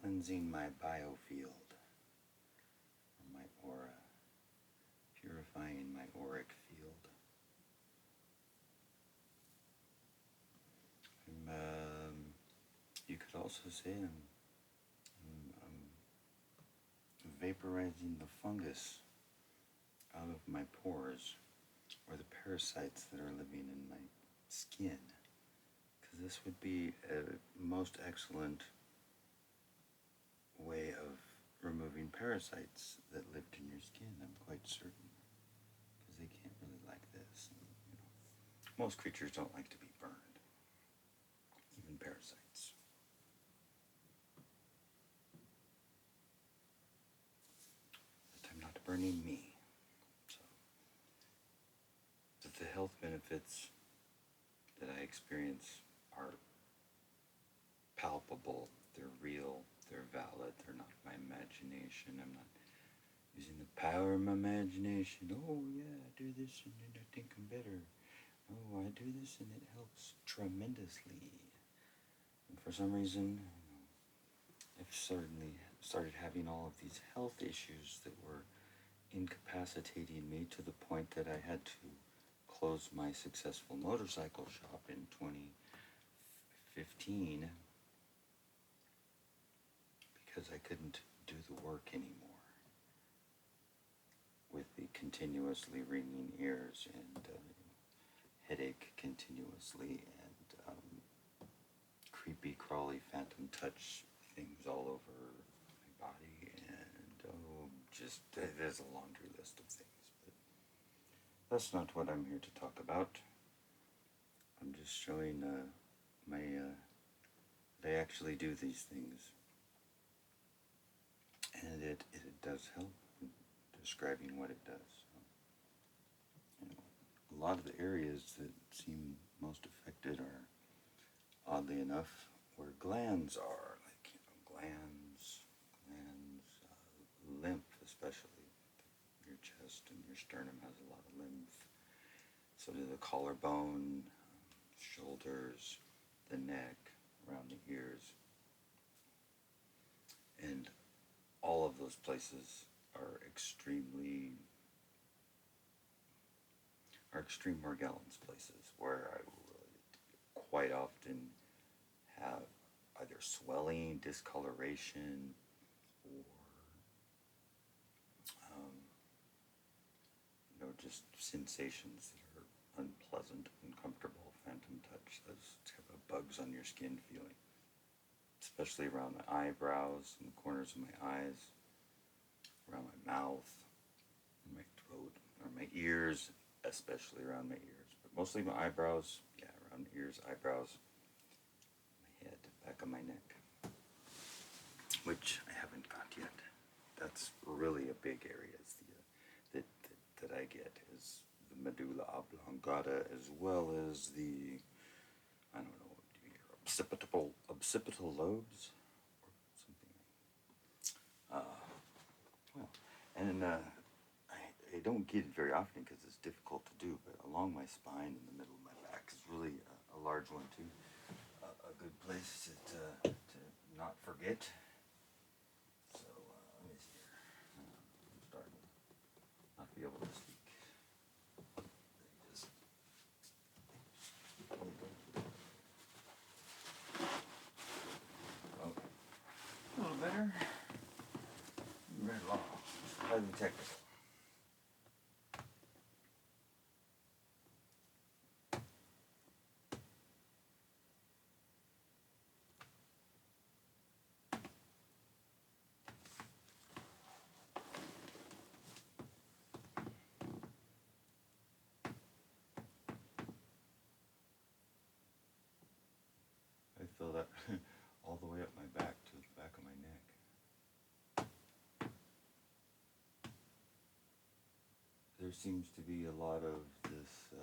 cleansing my biofield, or my aura, purifying my auric field. You could also say I'm vaporizing the fungus out of my pores, or the parasites that are living in my skin, because this would be a most excellent way of removing parasites that lived in your skin, I'm quite certain, because they can't really like this. And, most creatures don't like to be burned, even parasites. But I'm not burning me. So the health benefits that I experience are palpable, they're real, they're valid, they're not my imagination. I'm not using the power of my imagination. Oh yeah, I do this and then I think I'm better. Oh, I do this and it helps tremendously. And for some reason, I've suddenly started having all of these health issues that were incapacitating me to the point that I had to close my successful motorcycle shop in 2015 because I couldn't do the work anymore with the continuously ringing ears and headache continuously and creepy crawly phantom touch things all over my body, and just there's a laundry list of things, but that's not what I'm here to talk about. I'm just showing they actually do these things, and it does help in describing what it does. A lot of the areas that seem most affected are, oddly enough, where glands are, like glands, lymph especially. Your chest and your sternum has a lot of lymph. So do the collarbone, shoulders, the neck, around the ears. And all of those places are extreme Morgellons places, where I quite often have either swelling, discoloration, or just sensations that are unpleasant, uncomfortable, phantom touch, those type of bugs on your skin feeling, especially around my eyebrows and the corners of my eyes, around my mouth, my throat, or my ears, especially around my ears, but mostly my eyebrows, yeah, around the ears, eyebrows, my head, back of my neck, which I haven't got yet. That's really a big area. It's that I get is the medulla oblongata, as well as the, I don't know, occipital lobes, or something. Well, and I don't get it very often because it's difficult to do, but along my spine in the middle of my back is really a large one too. A good place to not forget. So let me see here. I'm starting to not be able to speak. Just, okay. A little better. Right along. Highly technical. I feel that all the way up my back to the back of my neck. There seems to be a lot of this,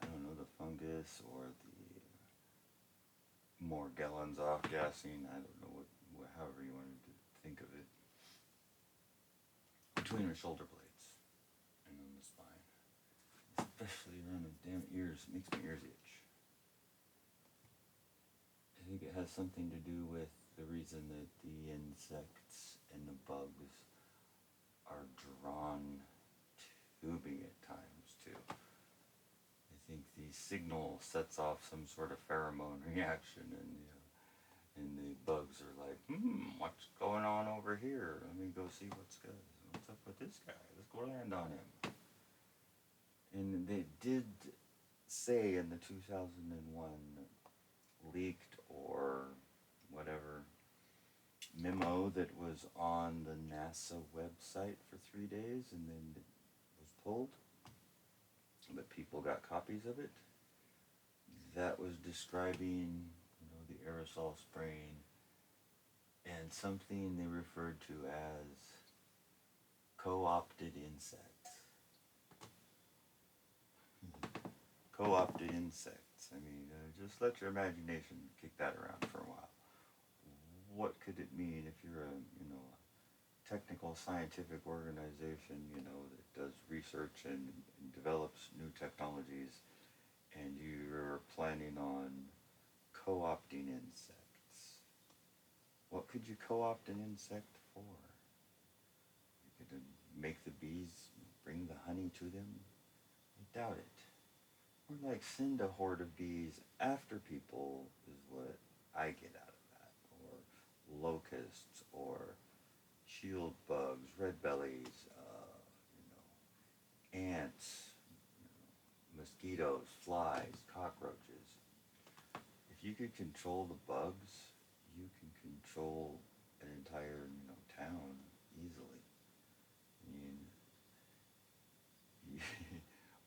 I don't know, the fungus or the Morgellons off-gassing, I don't know however you wanted to think of it, between our shoulder blades and on the spine, especially around the damn ears. It makes my ears itch. I think it has something to do with the reason that the insects and the bugs are drawn to me at times too. I think the signal sets off some sort of pheromone reaction, and the bugs are like, what's going on over here? Let me go see what's up with this guy. Let's go land on him. And they did say in the 2001 leaked or whatever memo that was on the NASA website for 3 days and then it was pulled, but people got copies of it. That was describing, the aerosol spraying and something they referred to as co-opted insects. Co-opted insects. I mean, just let your imagination kick that around for a while. What could it mean if you're a technical scientific organization, that does research and develops new technologies, and you're planning on co-opting insects? What could you co-opt an insect for? You could make the bees bring the honey to them? I doubt it. Or like send a horde of bees after people is what I get out of that. Or locusts, or shield bugs, red bellies, ants, mosquitoes, flies, cockroaches. If you could control the bugs, you can control an entire town easily. I mean,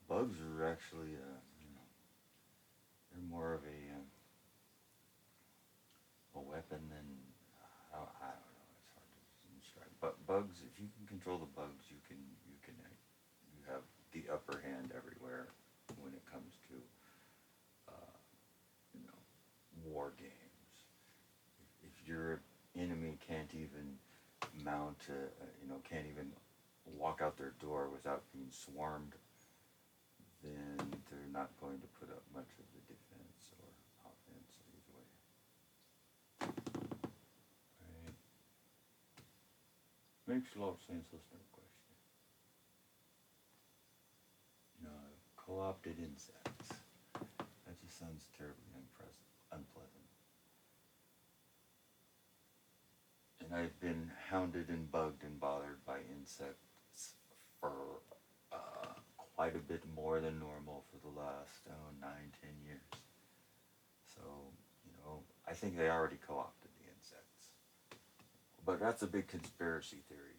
bugs are actually they're more of a weapon than I don't know. It's hard to describe. But bugs, if you can control the bugs, you have the upper hand everywhere when it comes to war games. If your enemy can't even can't even walk out their door without being swarmed, then they're not going to put up much of the defense or offense either way. Right? Makes a lot of sense. Let's no question. Co-opted insects. That just sounds terribly unpleasant. And I've been hounded and bugged and bothered by insects for quite a bit more than normal for the last 9-10 years. So, I think they already co-opted the insects. But that's a big conspiracy theory,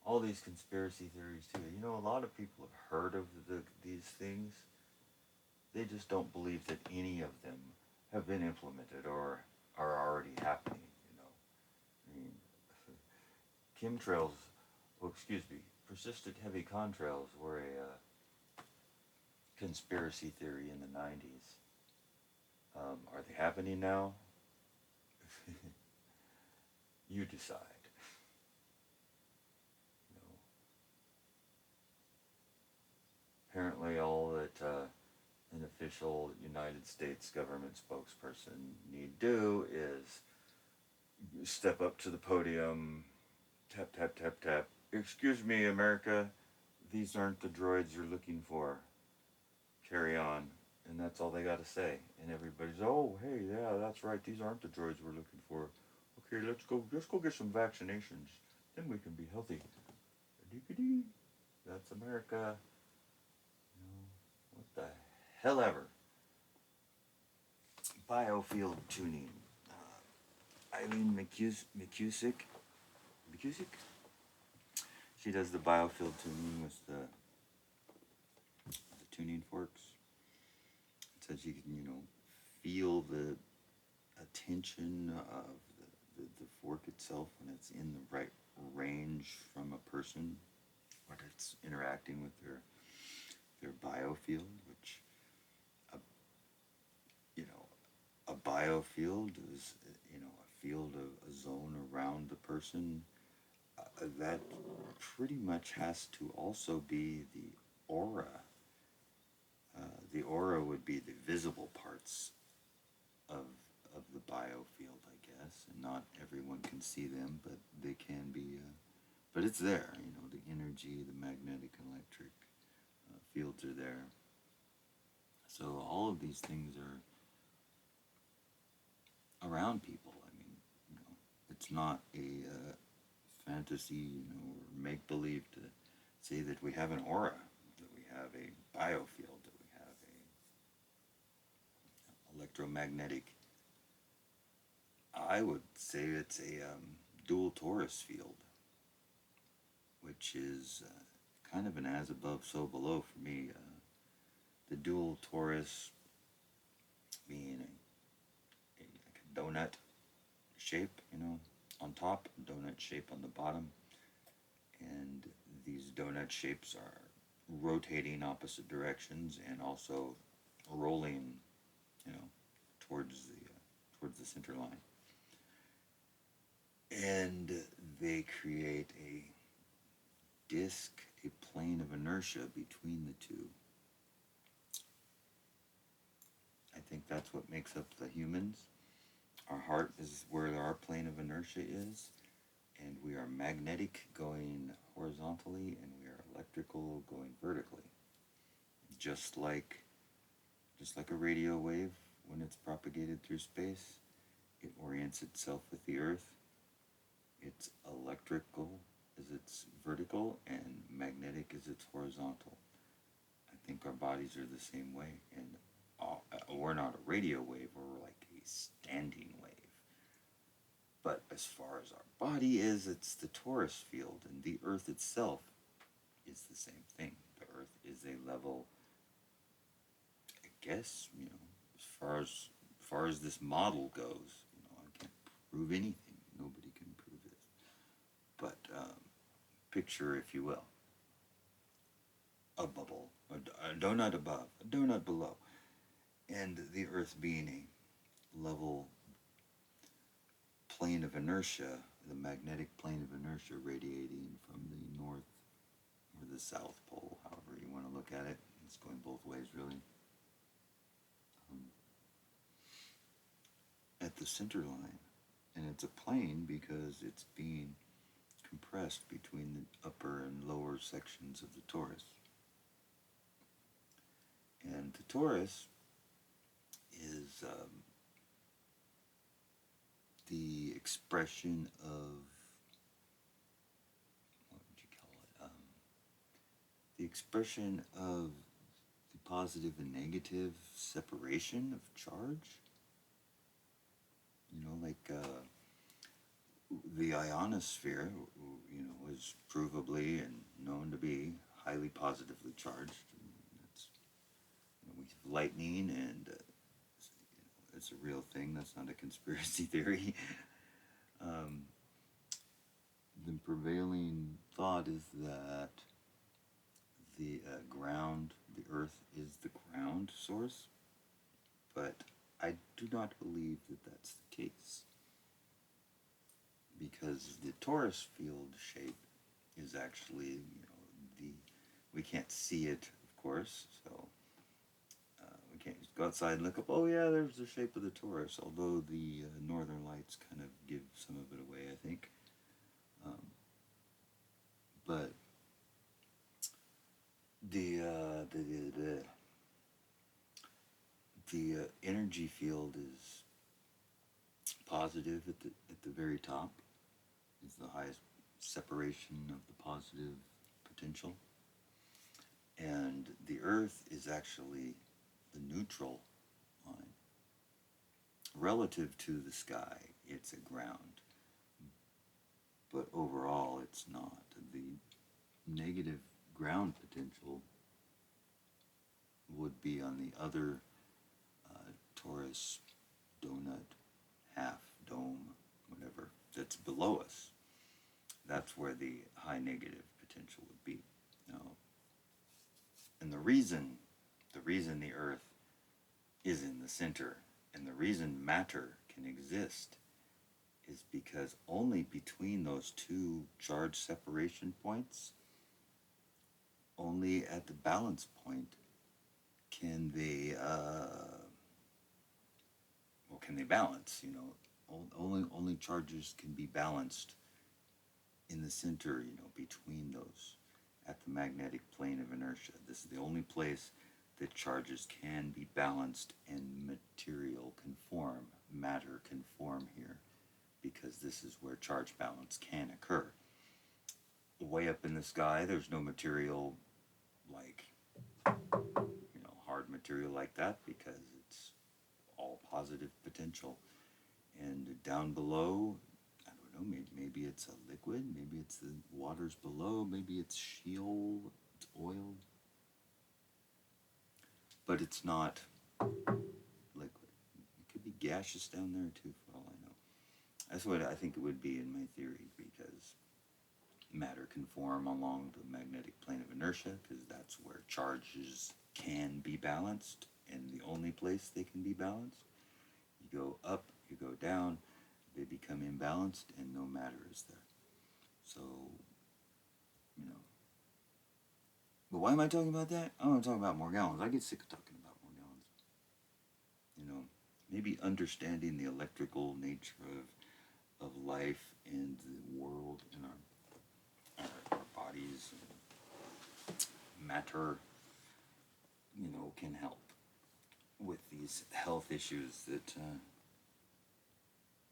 All these conspiracy theories too. A lot of people have heard of these things. They just don't believe that any of them have been implemented or are already happening, I mean, persistent heavy contrails were a conspiracy theory in the 90s. Are they happening now? You decide. Apparently all that an official United States government spokesperson need do is step up to the podium, tap, tap, tap, tap. Excuse me, America, these aren't the droids you're looking for. Carry on. And that's all they got to say. And everybody's, oh, hey, yeah, that's right. These aren't the droids we're looking for. Okay, let's go get some vaccinations. Then we can be healthy. That's America. What the hell ever. Biofield tuning. Eileen McCusick. She does the biofield tuning with the tuning forks. It says you can, feel the attention of the fork itself when it's in the right range from a person, when it's interacting with their biofield, which a biofield is a field of a zone around the person that pretty much has to also be the aura. The aura would be the visible parts of the biofield, I guess. and not everyone can see them, but they can be. But it's there, the energy, the magnetic and electric fields are there. So all of these things are around people. I mean, it's not a fantasy, or make believe to say that we have an aura, that we have a biofield, that we have a electromagnetic. I would say it's a dual torus field, which is kind of an as above, so below for me. The dual torus being like a donut shape, on top, donut shape on the bottom, and these donut shapes are rotating opposite directions and also rolling, towards the center line, and they create a disk, a plane of inertia between the two. I think that's what makes up the humans. Our heart is where our plane of inertia is, and we are magnetic going horizontally, and we are electrical going vertically. Just like a radio wave, when it's propagated through space, it orients itself with the Earth. It's electrical as it's vertical, and magnetic as it's horizontal. I think our bodies are the same way, and we're not a radio wave, we're like a standing wave. But as far as our body is, it's the torus field, and the Earth itself is the same thing. The Earth is a level, I guess, as far as this model goes, I can't prove anything. Nobody can prove this. But picture, if you will, a bubble, a donut above, a donut below, and the Earth being a level plane of inertia, the magnetic plane of inertia radiating from the north or the south pole, however you want to look at it. It's going both ways, really. At the center line, and it's a plane because it's being compressed between the upper and lower sections of the torus. And the torus is the expression of, what would you call it? The expression of the positive and negative separation of charge. Like the ionosphere, is provably and known to be highly positively charged. We have lightning, and it's a real thing. That's not a conspiracy theory. The prevailing thought is that the ground, the Earth, is the ground source, but I do not believe that that's the case, because the torus field shape is actually, we can't see it, of course, so we can't just go outside and look up, oh yeah, there's the shape of the torus, although the northern lights kind of give some of it away, I think. But the energy field is positive at the very top. Is the highest separation of the positive potential, and the Earth is actually the neutral line. Relative to the sky, it's a ground, but overall it's not. The negative ground potential would be on the other torus, donut, half, dome, whatever, that's below us. That's where the high negative potential would be. And the reason the Earth is in the center, and the reason matter can exist, is because only between those two charge separation points, only at the balance point, can they balance, only charges can be balanced in the center, between those, at the magnetic plane of inertia. This is the only place that charges can be balanced and material conform, matter conform here, because this is where charge balance can occur. Way up in the sky, there's no material like, hard material like that, because it's all positive potential. And down below, I don't know, maybe it's a liquid, maybe it's the waters below, maybe it's Sheol, it's oil, but it's not liquid. It could be gaseous down there too, for all I know. That's what I think it would be in my theory, because matter can form along the magnetic plane of inertia, because that's where charges can be balanced, and the only place they can be balanced. You go up, you go down, they become imbalanced, and no matter is there. So, but why am I talking about that? I want to talk about Morgellons. I get sick of talking about Morgellons. Maybe understanding the electrical nature of life and the world and our bodies and matter, can help with these health issues that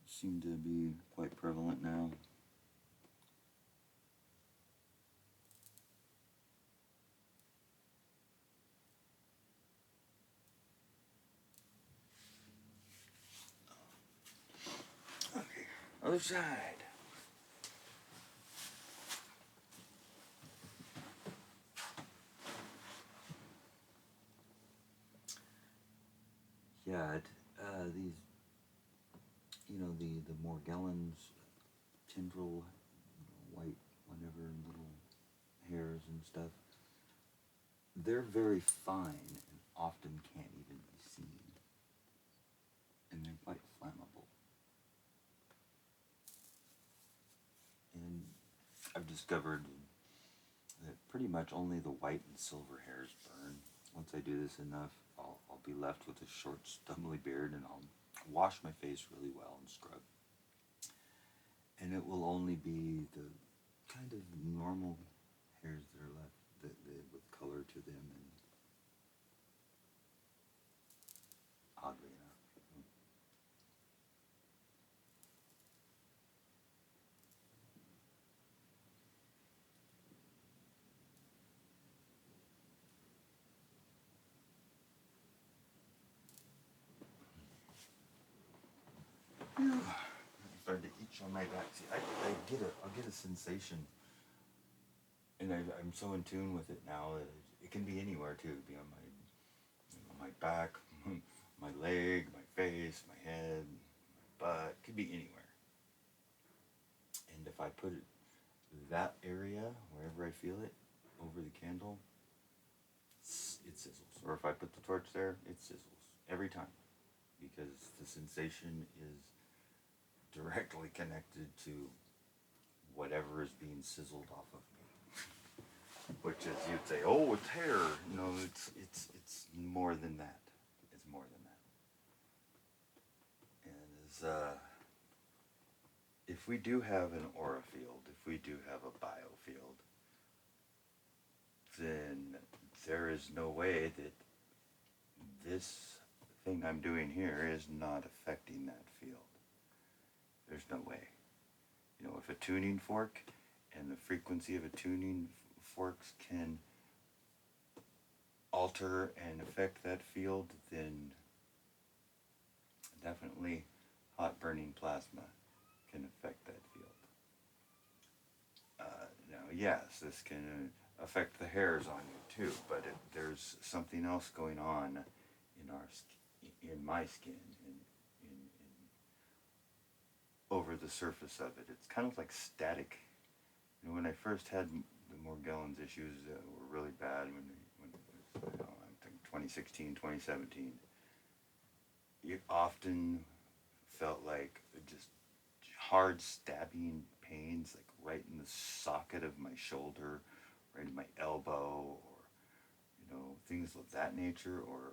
seem to be quite prevalent now. Okay, other side. Yeah, these, the Morgellons, tendril, white, whatever, little hairs and stuff, they're very fine and often can't even be seen. And they're quite flammable. And I've discovered that pretty much only the white and silver hairs burn. Once I do this enough, I'll be left with a short, stubbly beard, and I'll wash my face really well and scrub. And it will only be the kind of normal hairs that are left with color to them, and oddly enough. Started to itch on my back. See, I'll get a sensation, and I'm so in tune with it now that it can be anywhere too. It can be on my back, my leg, my face, my head, my butt. It could be anywhere. And if I put it that area, wherever I feel it, over the candle, it sizzles. Or if I put the torch there, it sizzles every time, because the sensation is directly connected to whatever is being sizzled off of me. Which is, you'd say, oh, it's hair. No, it's more than that. It's more than that. And if we do have an aura field, if we do have a biofield, then there is no way that this thing I'm doing here is not affecting that field. There's no way. If a tuning fork and the frequency of a tuning forks can alter and affect that field, then definitely hot burning plasma can affect that field. Now, yes, this can affect the hairs on you too, but there's something else going on in my skin, over the surface of it. It's kind of like static. When I first had the Morgellons issues that were really bad, when it was, I think 2016, 2017, it often felt like just hard stabbing pains, like right in the socket of my shoulder, right in my elbow, or things of that nature, or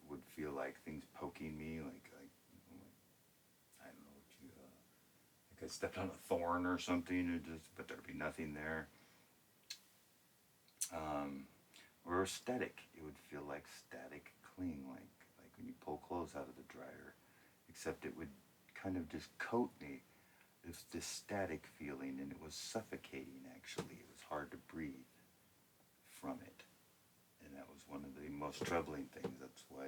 would feel like things poking me, like I don't I stepped on a thorn or something, but there'd be nothing there. Um, or static. It would feel like static cling, like when you pull clothes out of the dryer, except it would kind of just coat me. It was this static feeling, and it was suffocating. Actually, it was hard to breathe from it, and that was one of the most troubling things. That's why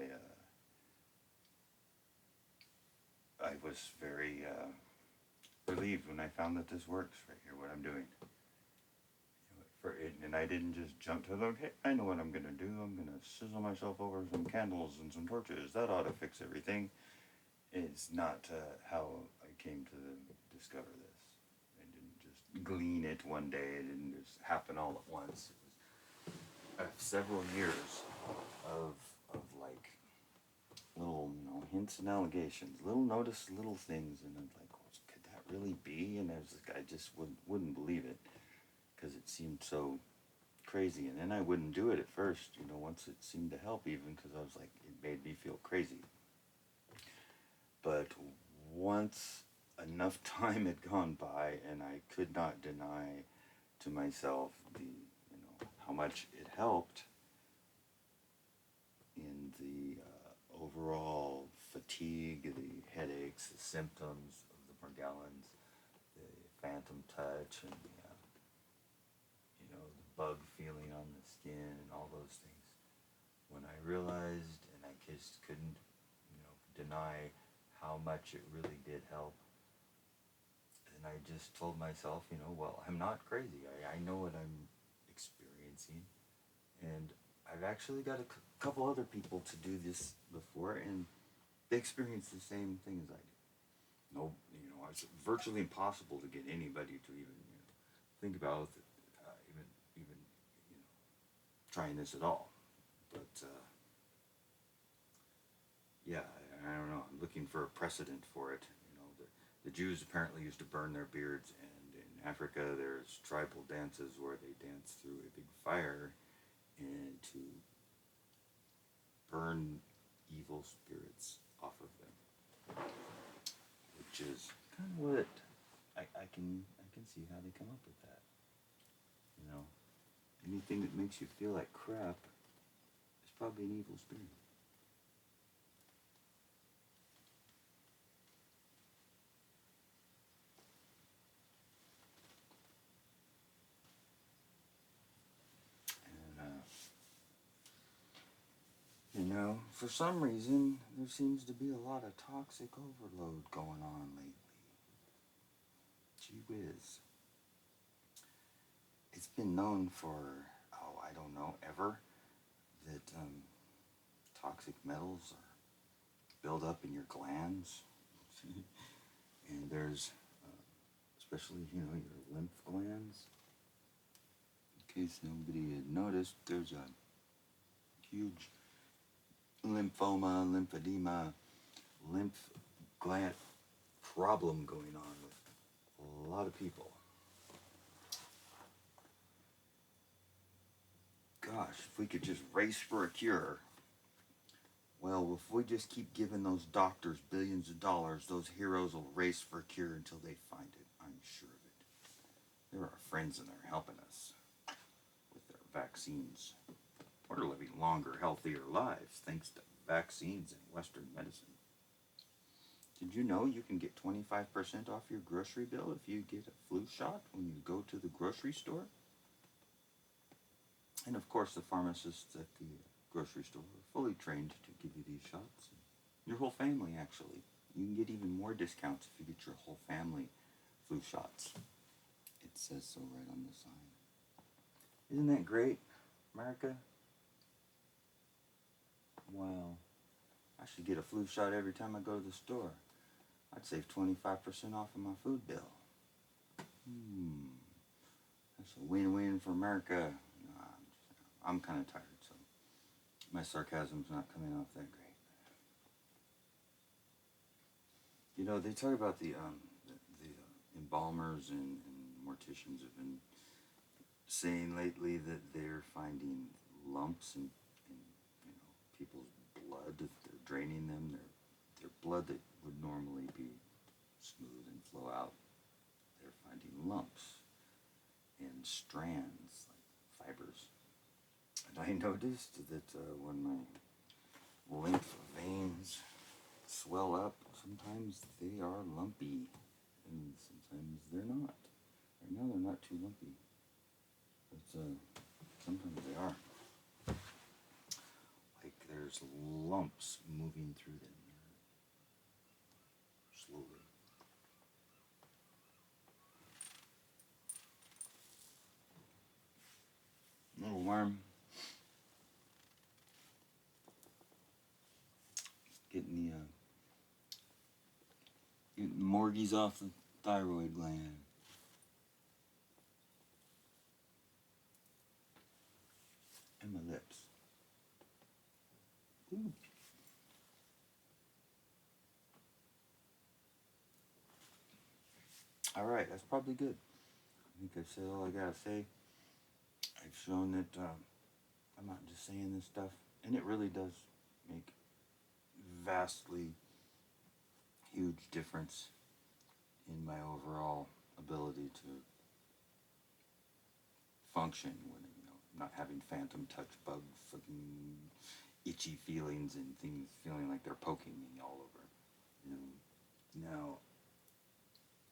I was very relieved when I found that this works right here. What I'm doing. For it, and I didn't just jump to the, okay, I know what I'm going to do. I'm going to sizzle myself over some candles and some torches. That ought to fix everything. It's not how I came to discover this. I didn't just glean it one day. It didn't just happen all at once. It was several years of like little, hints and allegations, little notice, little things, and I'm like, well, could that really be? And I just wouldn't believe it, because it seemed so crazy. And then I wouldn't do it at first, once it seemed to help, even because I was like, it made me feel crazy. But once enough time had gone by, and I could not deny to myself how much it helped in the overall fatigue, the headaches, the symptoms of the Morgellons, the phantom touch, and the bug feeling on the skin and all those things. When I realized, and I just couldn't, deny how much it really did help, and I just told myself, well, I'm not crazy. I know what I'm experiencing, and I've actually got a couple other people to do this before, and they experienced the same thing as I did. No, it's virtually impossible to get anybody to even, think about even trying this at all. But yeah, I don't know. I'm looking for a precedent for it. The Jews apparently used to burn their beards, and in Africa there's tribal dances where they dance through a big fire and to burn evil spirits off of them, which is kind of what I can see how they come up with that. Anything that makes you feel like crap is probably an evil spirit. And for some reason, there seems to be a lot of toxic overload going on lately. Gee whiz. It's been known for, I don't know, ever, that toxic metals are build up in your glands. And there's, especially, your lymph glands. In case nobody had noticed, there's a huge lymphoma, lymphedema, lymph gland problem going on with a lot of people. Gosh, if we could just race for a cure. Well, if we just keep giving those doctors billions of dollars, those heroes will race for a cure until they find it. I'm sure of it. They're our friends and they're helping us with their vaccines. We're living longer, healthier lives thanks to vaccines and Western medicine. Did you know you can get 25% off your grocery bill if you get a flu shot when you go to the grocery store? And of course, the pharmacists at the grocery store are fully trained to give you these shots. Your whole family, actually. You can get even more discounts if you get your whole family flu shots. It says so right on the sign. Isn't that great, America? Wow. I should get a flu shot every time I go to the store. I'd save 25% off of my food bill. That's a win-win for America. I'm kind of tired, so my sarcasm's not coming off that great. They talk about the embalmers and morticians have been saying lately that they're finding lumps in people's blood. They're draining them. Their blood that would normally be smooth and flow out lumps and strands, like fibers. And I noticed that when my lymph veins swell up, sometimes they are lumpy, and sometimes they're not. Right now they're not too lumpy, but sometimes they are. Like there's lumps moving through them slowly. A little warm. Getting the Morgies off the thyroid gland. And my lips. Ooh. Alright, that's probably good. I think I've said all I gotta say. I've shown that I'm not just saying this stuff, and it really does make vastly huge difference in my overall ability to function when, not having phantom touch bug fucking itchy feelings and things feeling like they're poking me all over. Now,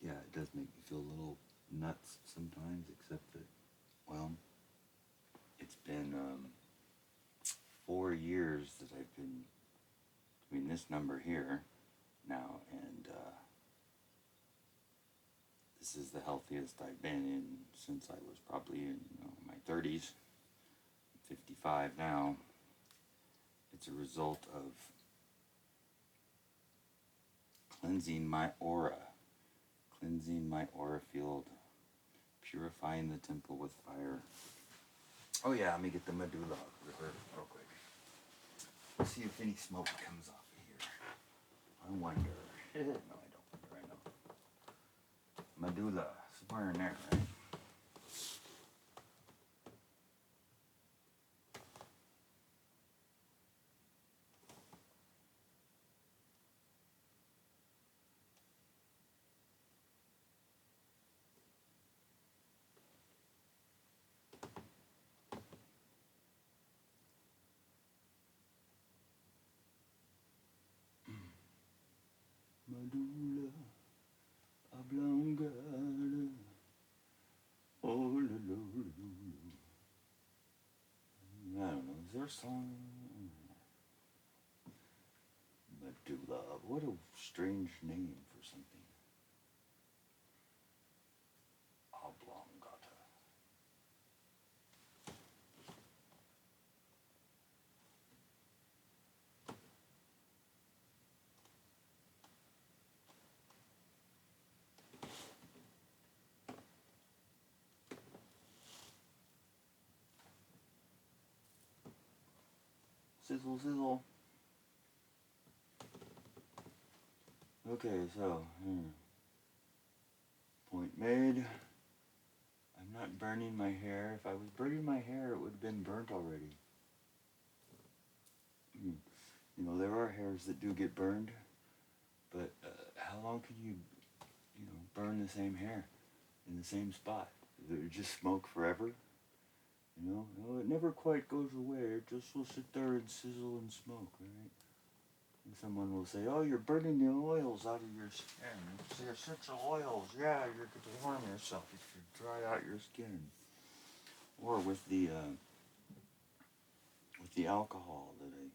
yeah, it does make me feel a little nuts sometimes, except that, well, it's been 4 years that I've been doing this number here now, and this is the healthiest I've been in since I was probably in my 30s. I'm 55 now. It's a result of cleansing my aura, cleansing my aura field, purifying the temple with fire. Oh yeah, let me get the medulla real quick. Let's see if any smoke comes off of here. I wonder. No, I don't wonder, I know. Medulla, somewhere in there, right? Medulla oblongata. Oh, la, la, la, la. I don't know. Is there a song? Medulla. What a strange name for something. Oblongata. Sizzle, sizzle. Okay, so, point made. I'm not burning my hair. If I was burning my hair, it would have been burnt already. There are hairs that do get burned, but how long can you, burn the same hair in the same spot? Does it just smoke forever? No, it never quite goes away. It just will sit there and sizzle and smoke, right? And someone will say, oh, you're burning the oils out of your skin. It's the essential oils. Yeah, you're going to harm yourself if you dry out your skin. Or with the alcohol that I,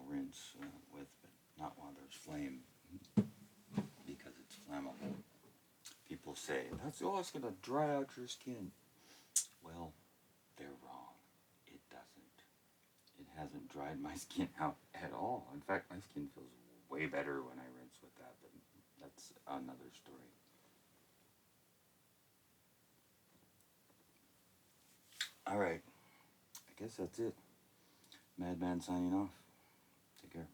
rinse with, but not while there's flame, because it's flammable. People say, it's going to dry out your skin. Well, they're wrong. It doesn't. It hasn't dried my skin out at all. In fact, my skin feels way better when I rinse with that, but that's another story. Alright, I guess that's it. Madman signing off. Take care.